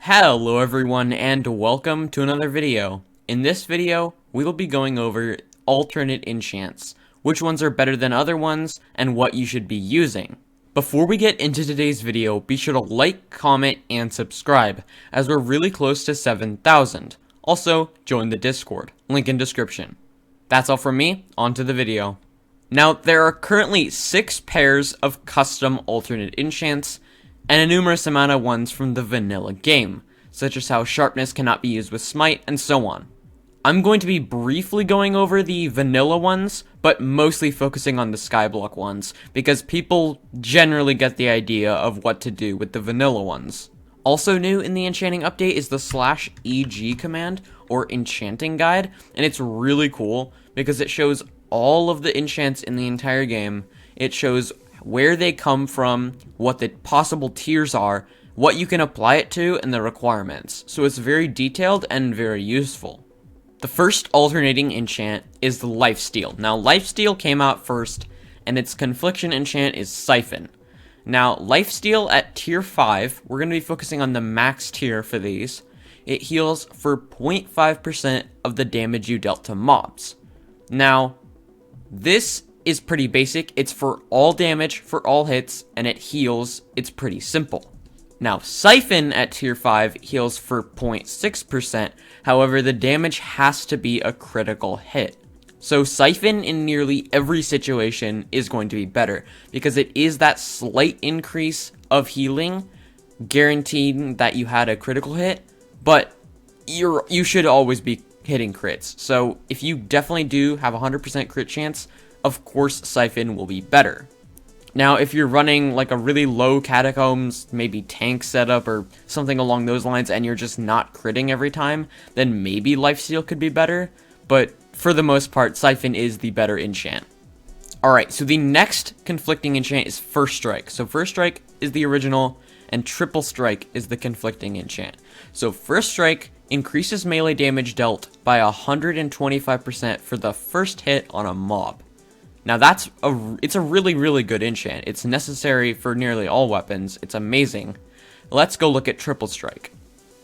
Hello everyone and welcome to another video. In this video, we will be going over alternate enchants, which ones are better than other ones, and what you should be using. Before we get into today's video, be sure to like, comment, and subscribe, as we're really close to 7,000. Also, join the Discord, link in description. That's all from me, on to the video. Now, there are currently 6 pairs of custom alternate enchants, and a numerous amount of ones from the vanilla game, such as how sharpness cannot be used with smite, and so on. I'm going to be briefly going over the vanilla ones, but mostly focusing on the Skyblock ones, because people generally get the idea of what to do with the vanilla ones. Also new in the enchanting update is the /EG command, or enchanting guide, and it's really cool, because it shows all of the enchants in the entire game. It shows where they come from, what the possible tiers are, what you can apply it to, and the requirements. So it's very detailed and very useful. The first alternating enchant is the Life Steal. Now, Life Steal came out first, and its Confliction enchant is Syphon. Now, Life Steal at tier 5, we're going to be focusing on the max tier for these. It heals for 0.5% of the damage you dealt to mobs. Now, this is pretty basic. It's for all damage, for all hits, and it heals. It's pretty simple. Now, Syphon at tier 5 heals for 0.6%, however, the damage has to be a critical hit. So Syphon in nearly every situation is going to be better, because it is that slight increase of healing, guaranteeing that you had a critical hit, but you should always be hitting crits. So if you definitely do have a 100% crit chance, of course Syphon will be better. Now, if you're running like a really low catacombs, maybe tank setup or something along those lines, and you're just not critting every time, then maybe Life Steal could be better, but for the most part, Syphon is the better enchant. Alright, so the next conflicting enchant is First Strike. So First Strike is the original, and Triple Strike is the conflicting enchant. So First Strike increases melee damage dealt by 125% for the first hit on a mob. Now it's a really, really good enchant. It's necessary for nearly all weapons. It's amazing. Let's go look at Triple Strike.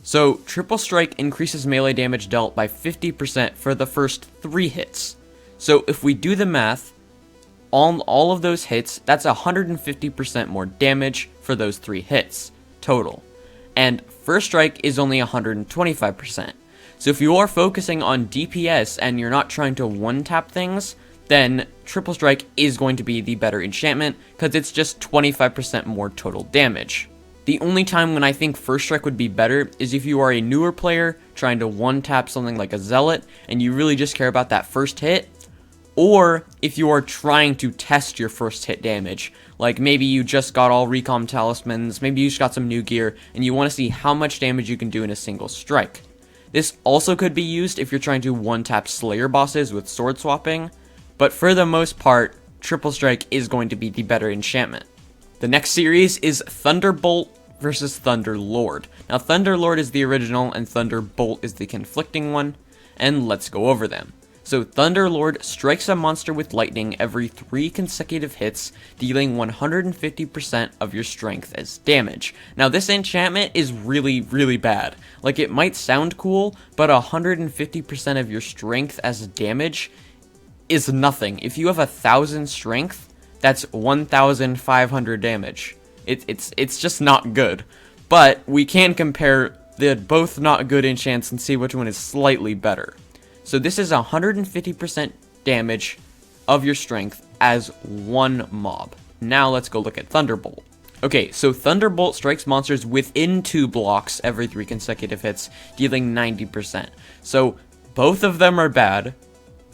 So Triple Strike increases melee damage dealt by 50% for the first 3 hits. So if we do the math, all of those hits, that's 150% more damage for those 3 hits total. And First Strike is only 125%. So if you are focusing on DPS and you're not trying to one-tap things, then Triple Strike is going to be the better enchantment, because it's just 25% more total damage. The only time when I think First Strike would be better is if you are a newer player trying to one-tap something like a Zealot, and you really just care about that first hit, or if you are trying to test your first hit damage, like maybe you just got all Recom Talismans, maybe you just got some new gear, and you want to see how much damage you can do in a single strike. This also could be used if you're trying to one-tap Slayer bosses with sword swapping, but for the most part, Triple Strike is going to be the better enchantment. The next series is Thunderbolt versus Thunderlord. Now, Thunderlord is the original, and Thunderbolt is the conflicting one, and let's go over them. So, Thunderlord strikes a monster with lightning every 3 consecutive hits, dealing 150% of your strength as damage. Now, this enchantment is really, really bad. Like, it might sound cool, but 150% of your strength as damage is nothing. If you have 1,000 strength, that's 1,500 damage. It's just not good. But we can compare the both not good enchants and see which one is slightly better. So this is 150% damage of your strength as 1 mob. Now let's go look at Thunderbolt. Okay, so Thunderbolt strikes monsters within 2 blocks every 3 consecutive hits, dealing 90%. So both of them are bad,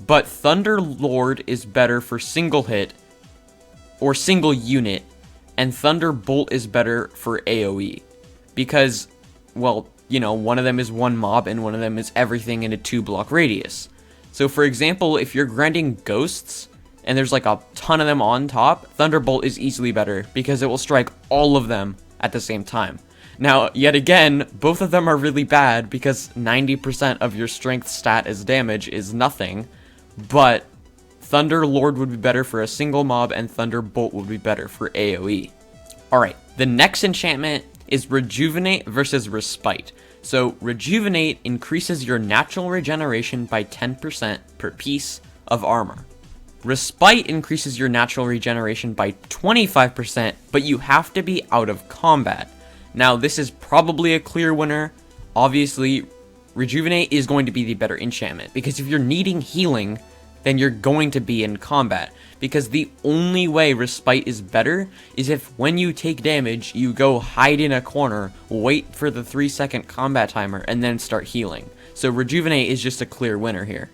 but Thunderlord is better for single hit or single unit, and Thunderbolt is better for AoE. Because, well, you know, one of them is 1 mob and one of them is everything in a 2-block radius. So for example, if you're grinding ghosts and there's like a ton of them on top, Thunderbolt is easily better because it will strike all of them at the same time. Now, yet again, both of them are really bad because 90% of your strength stat as damage is nothing, but Thunderlord would be better for a single mob and Thunderbolt would be better for AoE. Alright, the next enchantment is Rejuvenate versus Respite. So Rejuvenate increases your natural regeneration by 10% per piece of armor. Respite increases your natural regeneration by 25%, but you have to be out of combat. Now, this is probably a clear winner. Obviously, Rejuvenate is going to be the better enchantment, because if you're needing healing, then you're going to be in combat. Because the only way Respite is better is if when you take damage, you go hide in a corner, wait for the 3-second combat timer, and then start healing. So Rejuvenate is just a clear winner here.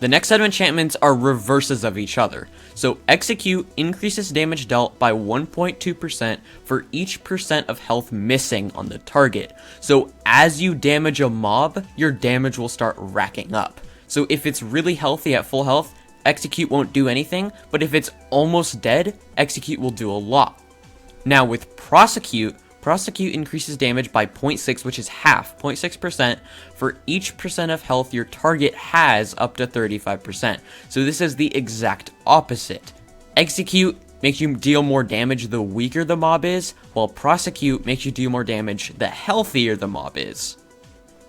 The next set of enchantments are reverses of each other. So Execute increases damage dealt by 1.2% for each percent of health missing on the target. So as you damage a mob, your damage will start racking up. So if it's really healthy at full health, Execute won't do anything, but if it's almost dead, Execute will do a lot. Now with Prosecute increases damage by 0.6, which is half, 0.6%, for each percent of health your target has up to 35%. So this is the exact opposite. Execute makes you deal more damage the weaker the mob is, while Prosecute makes you deal more damage the healthier the mob is.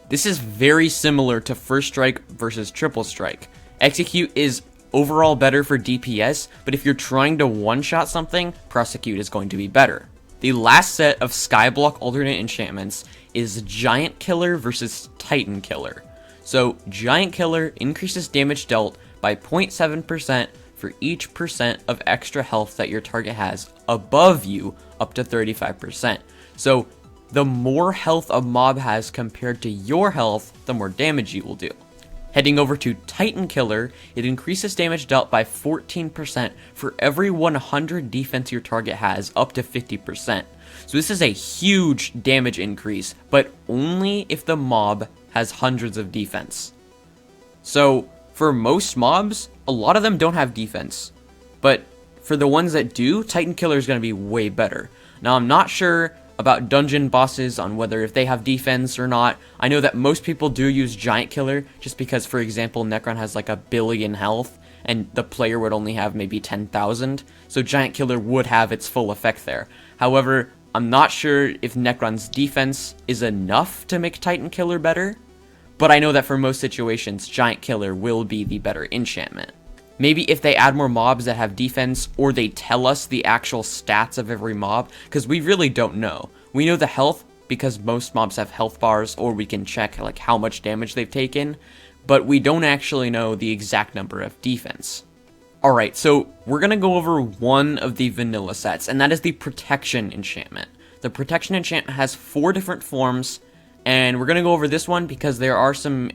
This is very similar to First Strike versus Triple Strike. Execute is overall better for DPS, but if you're trying to one-shot something, Prosecute is going to be better. The last set of Skyblock alternate enchantments is Giant Killer versus Titan Killer. So Giant Killer increases damage dealt by 0.7% for each percent of extra health that your target has above you up to 35%. So the more health a mob has compared to your health, the more damage you will do. Heading over to Titan Killer, it increases damage dealt by 14% for every 100 defense your target has, up to 50%. So this is a huge damage increase, but only if the mob has hundreds of defense. So for most mobs, a lot of them don't have defense, but for the ones that do, Titan Killer is going to be way better. Now I'm not sure about dungeon bosses on whether if they have defense or not. I know that most people do use Giant Killer just because, for example, Necron has like 1 billion health and the player would only have maybe 10,000, so Giant Killer would have its full effect there. However, I'm not sure if Necron's defense is enough to make Titan Killer better, but I know that for most situations, Giant Killer will be the better enchantment. Maybe if they add more mobs that have defense, or they tell us the actual stats of every mob, because we really don't know. We know the health because most mobs have health bars, or we can check like how much damage they've taken, but we don't actually know the exact number of defense. Alright, so we're going to go over one of the vanilla sets, and that is the Protection Enchantment. The Protection Enchantment has 4 different forms, and we're going to go over this one because there are some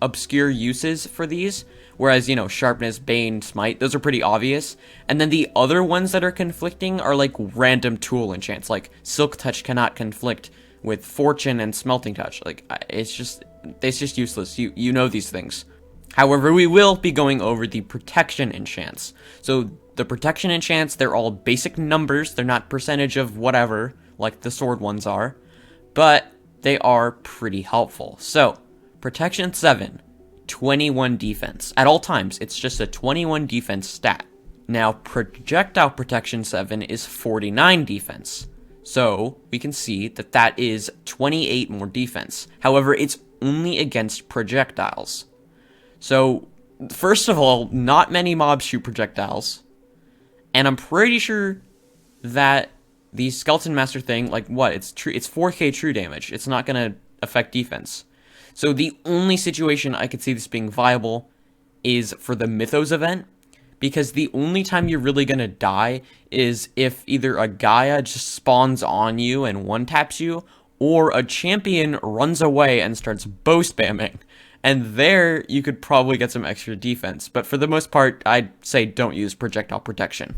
obscure uses for these. Whereas, Sharpness, Bane, Smite, those are pretty obvious. And then the other ones that are conflicting are like random tool enchants, like Silk Touch cannot conflict with Fortune and Smelting Touch. Like, it's just useless. You know these things. However, we will be going over the Protection Enchants. So, the Protection Enchants, they're all basic numbers. They're not percentage of whatever, like the sword ones are. But they are pretty helpful. So, Protection 7. 21 defense. At all times, it's just a 21 defense stat. Now, Projectile Protection 7 is 49 defense. So, we can see that that is 28 more defense. However, it's only against projectiles. So, first of all, not many mobs shoot projectiles. And I'm pretty sure that the Skeleton Master thing, like what? It's 4k true damage. It's not going to affect defense. So the only situation I could see this being viable is for the Mythos event, because the only time you're really going to die is if either a Gaia just spawns on you and one-taps you, or a champion runs away and starts bow spamming. And there, you could probably get some extra defense, but for the most part, I'd say don't use Projectile Protection.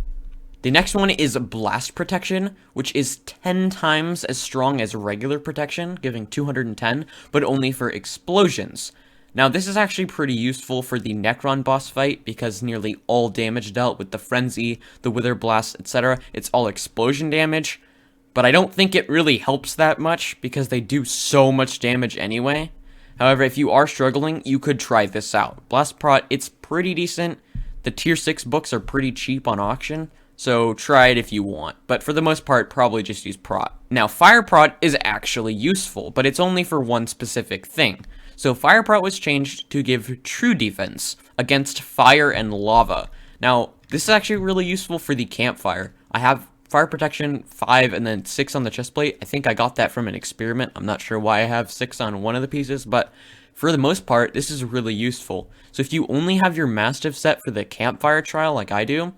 The next one is Blast Protection, which is 10 times as strong as regular protection, giving 210, but only for explosions. Now, this is actually pretty useful for the Necron boss fight, because nearly all damage dealt with the Frenzy, the Wither Blast, etc., it's all explosion damage, but I don't think it really helps that much, because they do so much damage anyway. However, if you are struggling, you could try this out. Blast Prot, it's pretty decent. The tier 6 books are pretty cheap on auction, So try it if you want, but for the most part, probably just use Prot. Now, Fire Prot is actually useful, but it's only for one specific thing. So Fire Prot was changed to give true defense against fire and lava. Now, this is actually really useful for the campfire. I have fire protection 5 and then 6 on the chest plate. I think I got that from an experiment. I'm not sure why I have 6 on one of the pieces, but for the most part, this is really useful. So if you only have your Mastiff set for the campfire trial like I do,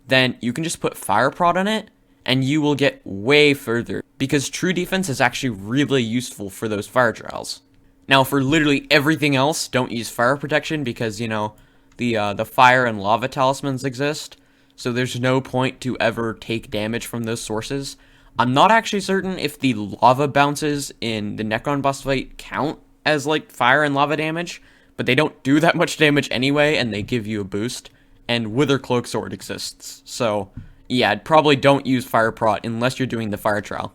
then you can just put Fire Prot on it, and you will get way further, because True Defense is actually really useful for those fire trials. Now, for literally everything else, don't use Fire Protection, because, you know, the Fire and Lava Talismans exist, so there's no point to ever take damage from those sources. I'm not actually certain if the Lava bounces in the Necron boss fight count as, like, Fire and Lava damage, but they don't do that much damage anyway, and they give you a boost. And Wither Cloak Sword exists. So, yeah, probably don't use Fire Prot unless you're doing the fire trial.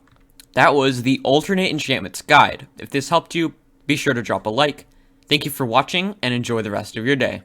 That was the Alternate Enchantments Guide. If this helped you, be sure to drop a like. Thank you for watching, and enjoy the rest of your day.